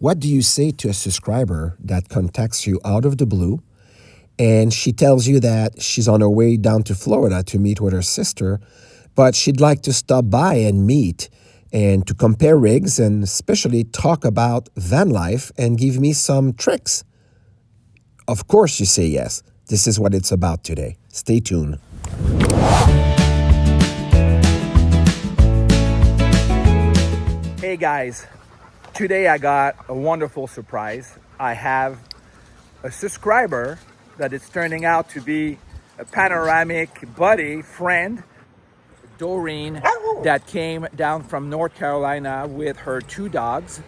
What do you say to a subscriber that contacts you out of the blue and she tells you that she's on her way down to Florida to meet with her sister, but she'd like to stop by and meet and to compare rigs and especially talk about van life and give me some tricks? Of course you say yes. This is what it's about today. Stay tuned. Hey guys, today I got a wonderful surprise. I have a subscriber that is turning out to be a Panoramic buddy, friend, Doreen, that came down from North Carolina with her 2 dogs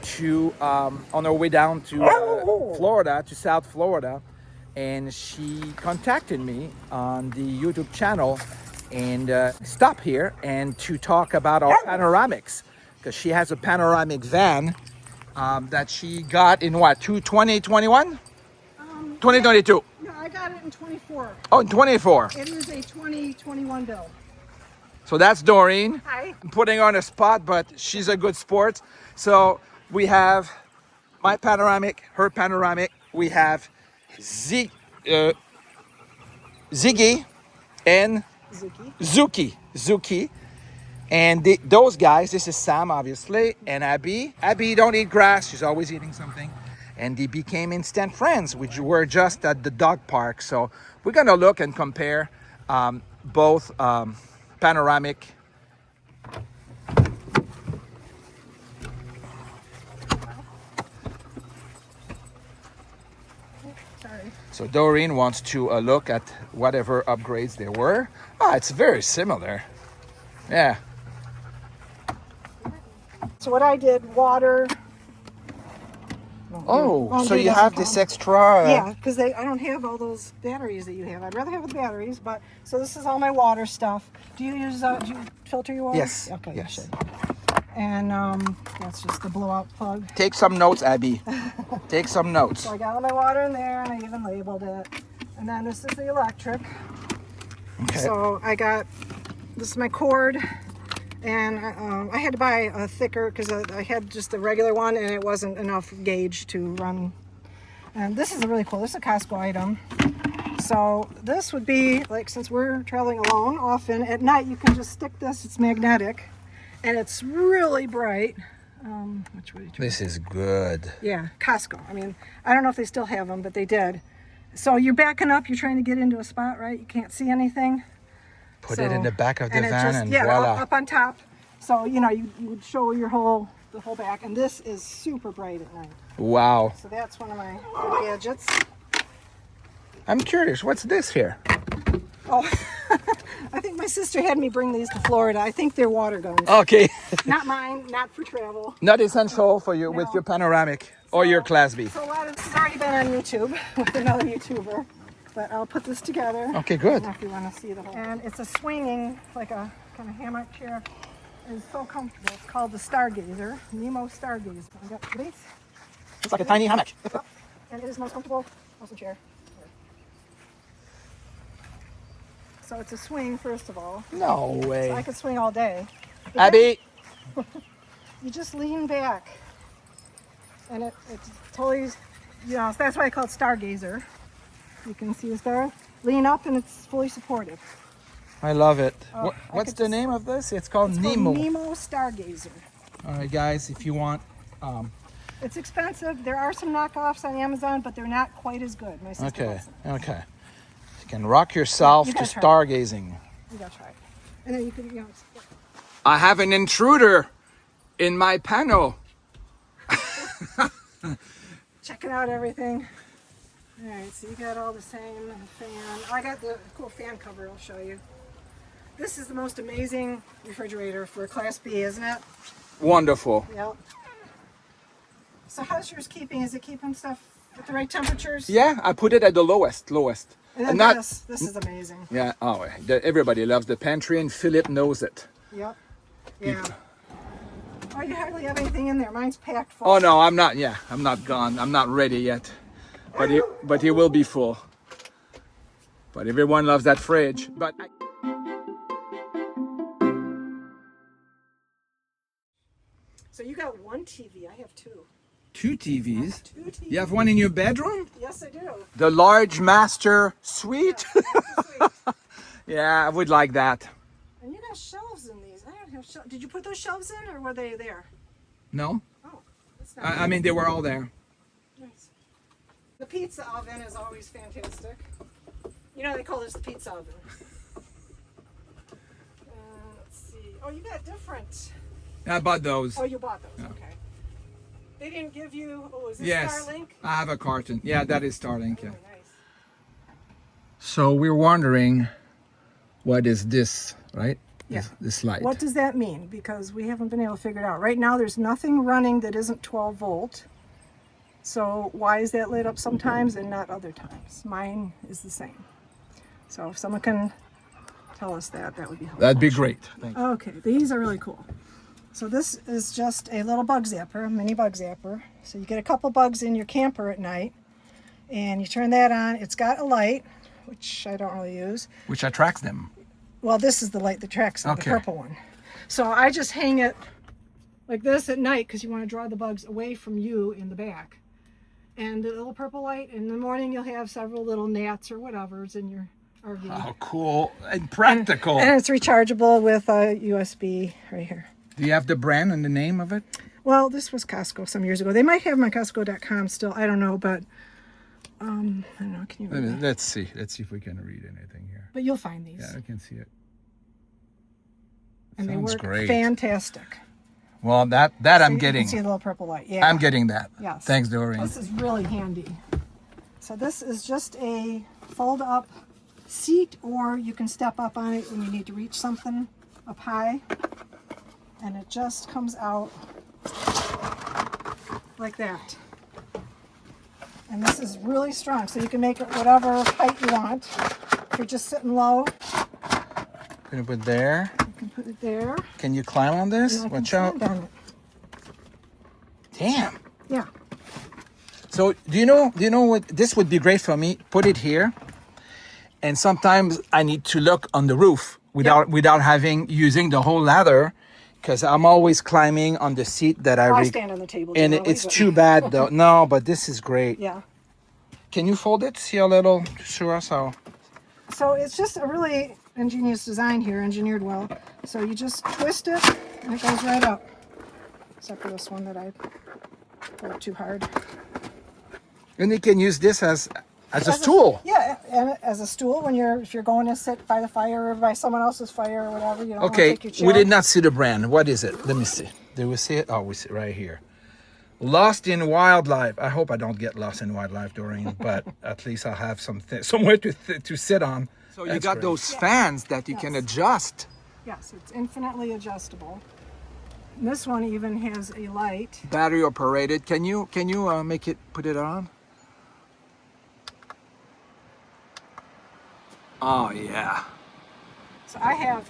to on her way down to Florida, to South Florida, and she contacted me on the YouTube channel and stopped here and to talk about our panoramics, because she has a panoramic van that she got in what, 2021? 2022. No, I got it in 24. Oh, in 24. It is a 2021 build. So that's Doreen. Hi. I'm putting her on a spot, but she's a good sport. So we have my panoramic, her panoramic. We have Zygy and Zukey. And those guys, this is Sam, obviously, and Abby. Abby don't eat grass. She's always eating something. And they became instant friends, which were just at the dog park. So we're going to look and compare both panoramic. Sorry. So Doreen wants to look at whatever upgrades there were. It's very similar. Yeah. So what I did, water. Oh, so you have this extra. Yeah, because I don't have all those batteries that you have. I'd rather have the batteries, but so this is all my water stuff. Do you use? Do you filter your water? Yes. Okay. Yes. You should. And that's just the blowout plug. Take some notes, Abby. Take some notes. So I got all my water in there, and I even labeled it. And then this is the electric. Okay. So I got, this is my cord, and I had to buy a thicker because I had just a regular one and it wasn't enough gauge to run. And this is a really cool, this is a Costco item. So this would be, like, since we're traveling alone often, at night you can just stick this, it's magnetic, and it's really bright. Which way? This is good. Yeah, Costco. I mean, I don't know if they still have them, but they did. So you're backing up, you're trying to get into a spot, right? You can't see anything. Put it in the back of the van just, and yeah, voila. up on top. So, you know, you would show the whole back. And this is super bright at night. Wow. So that's one of my good gadgets. I'm curious, what's this here? Oh, I think my sister had me bring these to Florida. I think they're water guns. Okay. Not mine, not for travel. Not essential for you with your panoramic or your Class B. So a lot of this has already been on YouTube with another YouTuber. But I'll put this together. Okay, good. If you want to see the whole. And it's a swinging, like a kind of hammock chair. It's so comfortable. It's called the Stargazer, Nemo Stargazer. I got these. It's like a tiny hammock. Yep. And it is the most comfortable chair. So it's a swing, first of all. No way. So I could swing all day. But Abby. you just lean back. And it's totally, you know, so that's why I call it Stargazer. You can see the star. Lean up and it's fully supported. I love it. Oh, What's the name of this? It's called Nemo. Called Nemo Stargazer. All right, guys, if you want. It's expensive. There are some knockoffs on Amazon, but they're not quite as good. My sister Okay, likes them. okay. You can rock yourself You to gotta try stargazing. You gotta try it. And then you can, you know. I have an intruder in my panel. Checking out everything. All right, so you got all the same fan. I got the cool fan cover. I'll show you. This is the most amazing refrigerator for a Class B, isn't it? Wonderful. Yep. So how's yours keeping? Is it keeping stuff at the right temperatures? Yeah, I put it at the lowest. And then this is amazing. Yeah, everybody loves the pantry, and Philip knows it. Yep. Yeah. Oh, you hardly have anything in there. Mine's packed full. Oh no, I'm not. Yeah, I'm not gone. I'm not ready yet. But he will be full. But everyone loves that fridge. So you got one TV. I have two. 2 TVs. 2 TVs. You have one in your bedroom? Yes, I do. The large master suite? Yeah, that's sweet. Yeah, I would like that. And you got shelves in these. I don't have shelves. Did you put those shelves in, or were they there? No? Oh, that's not I mean, they were all there. nice. The pizza oven is always fantastic. You know they call this the pizza oven. Let's see. Oh, you got different. I bought those. Oh, you bought those. Yeah. Okay. They didn't give you. Oh, is this Yes, Starlink? I have a carton. Yeah, that is Starlink. Yeah. Oh, nice. So we're wondering, what is this, right? Yeah. This light. What does that mean? Because we haven't been able to figure it out. Right now, there's nothing running that isn't 12 volt. So why is that lit up sometimes and not other times? Mine is the same. So if someone can tell us that, that would be helpful. That'd be great. Thank you. Okay, these are really cool. So this is just a little bug zapper, a mini bug zapper. So you get a couple bugs in your camper at night, and you turn that on. It's got a light, which I don't really use. Which attracts them. Well, this is the light that tracks them, Okay. the purple one. So I just hang it like this at night because you want to draw the bugs away from you in the back. And the little purple light, in the morning you'll have several little gnats or whatever's in your RV. Oh, cool and practical. And it's rechargeable with a USB right here. Do you have the brand and the name of it? Well, this was Costco some years ago. They might have them on Costco.com still. I don't know, but I don't know. Can you read it? Let's see. Let's see if we can read anything here. But you'll find these. Yeah, I can see it. And they Sounds work great. fantastic. Well, that So I'm you getting. can see the little purple light. Yeah. I'm getting that. Yes. Thanks, Doreen. This is really handy. So this is just a fold up seat, or you can step up on it when you need to reach something up high. And it just comes out like that. And this is really strong, so you can make it whatever height you want. If you're just sitting low, Gonna put there. you can put it there. Can you climb on this? And I can Watch out. stand on it. Damn. Yeah. So do you know what this would be great for me? Put it here. And sometimes I need to look on the roof without using the whole ladder, because I'm always climbing on the seat that I stand on the table. and generally, it's but- too bad though. No, but this is great. Yeah. Can you fold it? See a little to show us how. So it's just a really ingenious design here, engineered well. So you just twist it and it goes right up. Except for this one that I pulled too hard. And you can use this as a stool. Yeah, and as a stool when if you're going to sit by the fire or by someone else's fire or whatever, you don't want to Okay, take your chair. we did not see the brand. What is it? Let me see. Did we see it? Oh, we see it right here. Lost in Wildlife. I hope I don't get lost in wildlife, Doreen, but at least I'll have somewhere to sit on. So you got those fans that you can adjust. Yes, it's infinitely adjustable. And this one even has a light. Battery operated. Can you put it on? Oh yeah. So I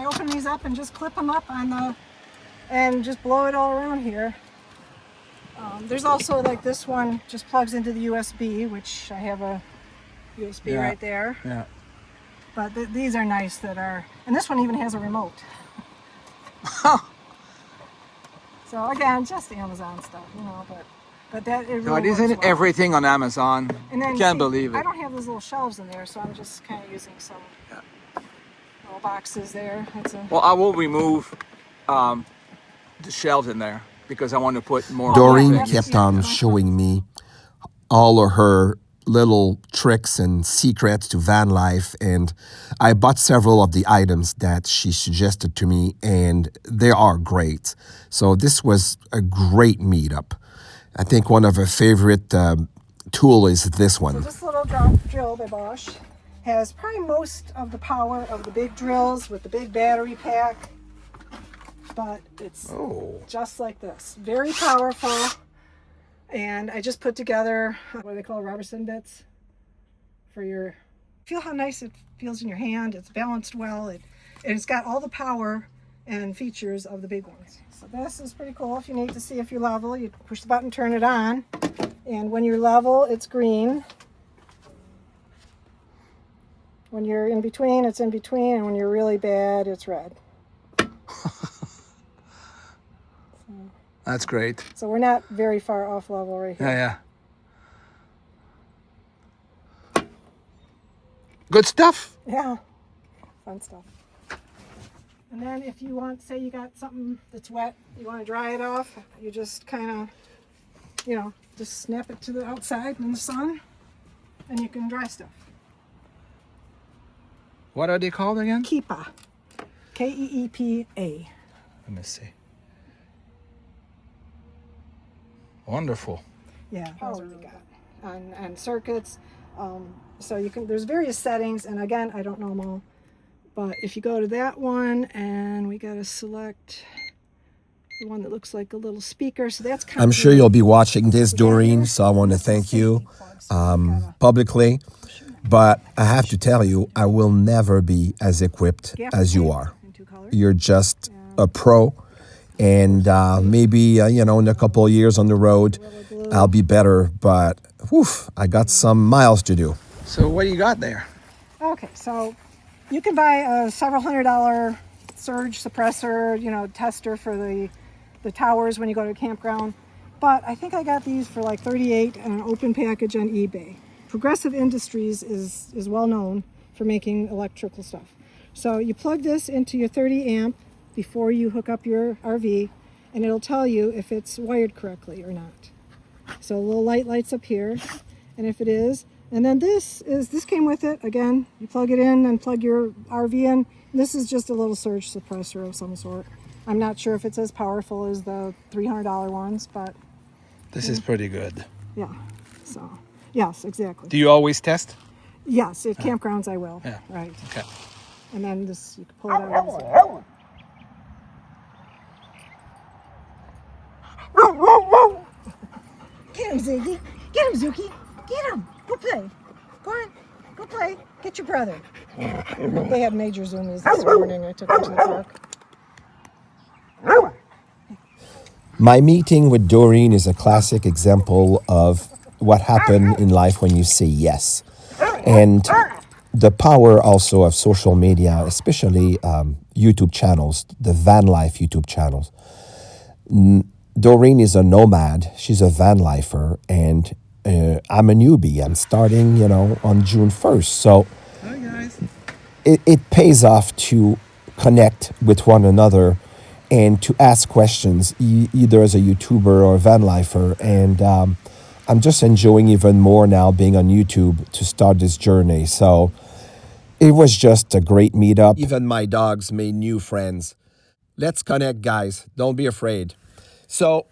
open these up and just clip them up and just blow it all around here. There's also like this one just plugs into the USB, which I have a USB right there. Yeah. But these are nice and this one even has a remote. So again, just Amazon stuff, but that it really God, isn't works well. everything on Amazon? And then Can't believe it. I don't have those little shelves in there, so I'm just kind of using some little boxes there. Well, I will remove the shelves in there because I want to put more. Doreen that's- kept yeah, on uh-huh. showing me all of her little tricks and secrets to van life, and I bought several of the items that she suggested to me, and they are great. So this was a great meetup. I think one of her favorite tool is this So one. this little drop drill by Bosch has probably most of the power of the big drills with the big battery pack, but it's just like this. Very powerful. And I just put together, what do they call Robertson bits? Feel how nice it feels in your hand. It's balanced well. It's got all the power and features of the big ones. So this is pretty cool. If you need to see if you're level, you push the button, turn it on. And when you're level, it's green. When you're in between, it's in between. And when you're really bad, it's red. That's great. So we're not very far off level right here. Yeah. Good stuff. Yeah, fun stuff. And then if you want, say you got something that's wet, you want to dry it off, you just kind of, just snap it to the outside in the sun, and you can dry stuff. What are they called again? Keepa. Keepa. Let me see. Wonderful. Yeah, those are really good. And circuits. So you can, there's various settings, and again, I don't know them all. But if you go to that one, and we got to select the one that looks like a little speaker. So that's kind I'm of sure you'll be watching this, Doreen, so I want to thank you publicly. But I have to tell you, I will never be as equipped as you are. You're just a pro. And maybe, in a couple of years on the road, I'll be better. But I got some miles to do. So what do you got there? Okay, so you can buy a several $100 surge suppressor, tester for the towers when you go to a campground. But I think I got these for like $38 and an open package on eBay. Progressive Industries is well known for making electrical stuff. So you plug this into your 30 amp before you hook up your RV, and it'll tell you if it's wired correctly or not. So a little light lights up here, and if it is, and then this came with it. Again, you plug it in and plug your RV in. This is just a little surge suppressor of some sort. I'm not sure if it's as powerful as the $300 ones, but this is pretty good. yeah. So yes, exactly. Do you always test? Yes, at campgrounds I will. Yeah. Right. Okay. And then this, you can pull it out. Get him, Zygy. Get him, Zukey. Get him. Go play. Go on. Go play. Get your brother. They had major zoomies this morning. I took them to the park. My meeting with Doreen is a classic example of what happened in life when you say yes. And the power also of social media, especially YouTube channels, the van life YouTube channels. Doreen is a nomad. She's a van lifer, and I'm a newbie. I'm starting, on June 1st. So Hi, guys. it pays off to connect with one another and to ask questions, either as a YouTuber or a van lifer. And I'm just enjoying even more now being on YouTube to start this journey. So it was just a great meetup. Even my dogs made new friends. Let's connect, guys. Don't be afraid. So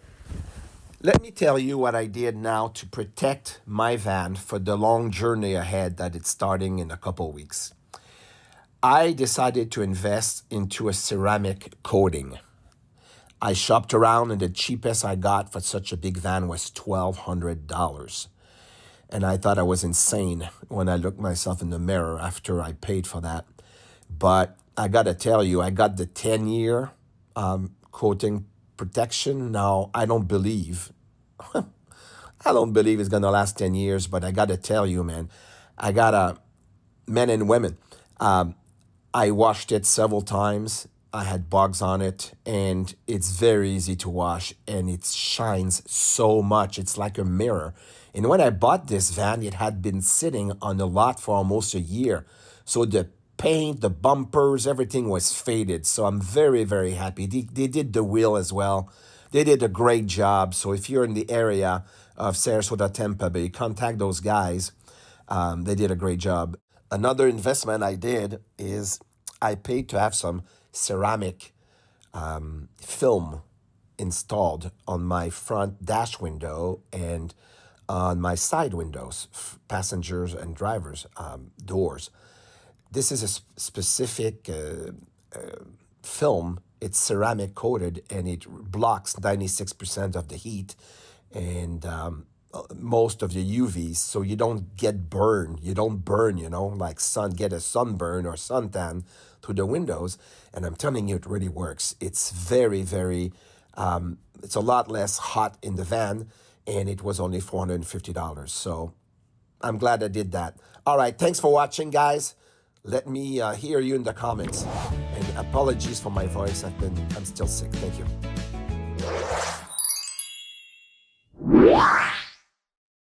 let me tell you what I did now to protect my van for the long journey ahead that it's starting in a couple weeks. I decided to invest into a ceramic coating. I shopped around, and the cheapest I got for such a big van was $1,200. And I thought I was insane when I looked myself in the mirror after I paid for that. But I got to tell you, I got the 10-year coating protection. Now, I don't believe it's going to last 10 years, but I got to tell you, man, I got men and women. I washed it several times. I had bugs on it, and it's very easy to wash, and it shines so much. It's like a mirror. And when I bought this van, it had been sitting on the lot for almost a year. So the paint, the bumpers, everything was faded. So I'm very, very happy. They did the wheel as well. They did a great job. So if you're in the area of Sarasota, Tampa Bay, contact those guys. They did a great job. Another investment I did is I paid to have some ceramic film installed on my front dash window and on my side windows, passengers and drivers' doors. This is a specific film. It's ceramic coated, and it blocks 96% of the heat and most of the UVs, so you don't get burned. You don't burn, like get a sunburn or suntan through the windows. And I'm telling you, it really works. It's very, very, it's a lot less hot in the van, and it was only $450. So I'm glad I did that. All right, thanks for watching, guys. Let me hear you in the comments. And apologies for my voice. I'm still sick. Thank you.